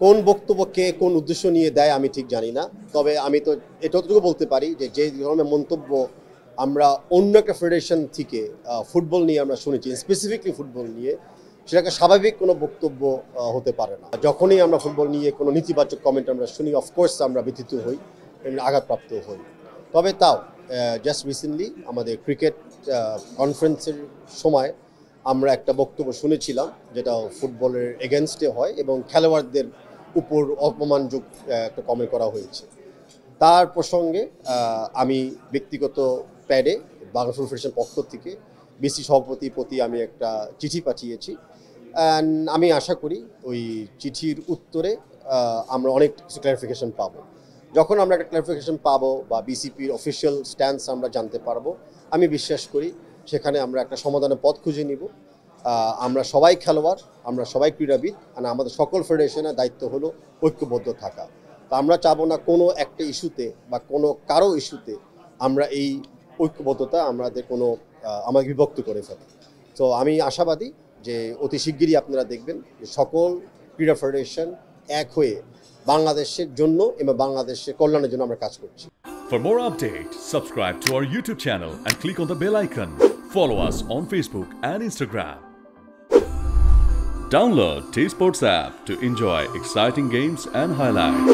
কোন বক্তব্যকে কোন উদ্দেশ্য নিয়ে দেয় আমি ঠিক জানি না, তবে আমি তো এতটুকু বলতে পারি যে যে ধরনের মন্তব্য আমরা অন্য একটা ফেডারেশন থেকে ফুটবল নিয়ে আমরা শুনেছি, স্পেসিফিকলি ফুটবল নিয়ে, সেটাকে স্বাভাবিক কোনো বক্তব্য হতে পারে না। যখনই আমরা ফুটবল নিয়ে কোনো নেতিবাচক কমেন্ট আমরা শুনি, অফকোর্স আমরা ব্যথিত হই, আঘাতপ্রাপ্ত হই। তবে তাও জাস্ট রিসেন্টলি আমাদের ক্রিকেট কনফারেন্সের সময় আমরা একটা বক্তব্য শুনেছিলাম যেটা ফুটবলের এগেনস্টে হয় এবং খেলোয়াড়দের উপর অপমানযোগ একটা কমেন্ট করা হয়েছে। তার প্রসঙ্গে আমি ব্যক্তিগত প্যাডে বাংলা ফুটবল ফেডারেশন পক্ষ থেকে বিসি সভাপতির প্রতি আমি একটা চিঠি পাঠিয়েছি। অ্যান্ড আমি আশা করি ওই চিঠির উত্তরে আমরা অনেক কিছু ক্লারিফিকেশন পাবো। যখন আমরা একটা ক্লারিফিকেশন পাবো বা বিসিপির অফিসিয়াল স্ট্যান্স আমরা জানতে পারবো, আমি বিশ্বাস করি সেখানে আমরা একটা সমাধানের পথ খুঁজে নিব। আমরা সবাই খেলোয়াড়, আমরা সবাই ক্রীড়াবিদ, আর আমাদের সকল ফেডারেশনের দায়িত্ব হলো ঐক্যবদ্ধ থাকা। তো আমরা চাবো না কোনো একটা ইস্যুতে বা কোনো কারো ইস্যুতে আমরা এই ঐক্যবদ্ধতা আমাদের আমাদের বিভক্ত করে ফেলি। তো আমি আশাবাদী যে অতি শিগগিরই আপনারা দেখবেন যে সকল ক্রীড়া ফেডারেশন এক হয়ে বাংলাদেশের জন্য এবং বাংলাদেশের কল্যাণের জন্য আমরা কাজ করছি। For more updates, subscribe to our YouTube channel and click on the bell icon. Follow us on Facebook and Instagram. Download T-Sports app to enjoy exciting games and highlights.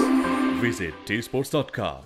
Visit tsports.com.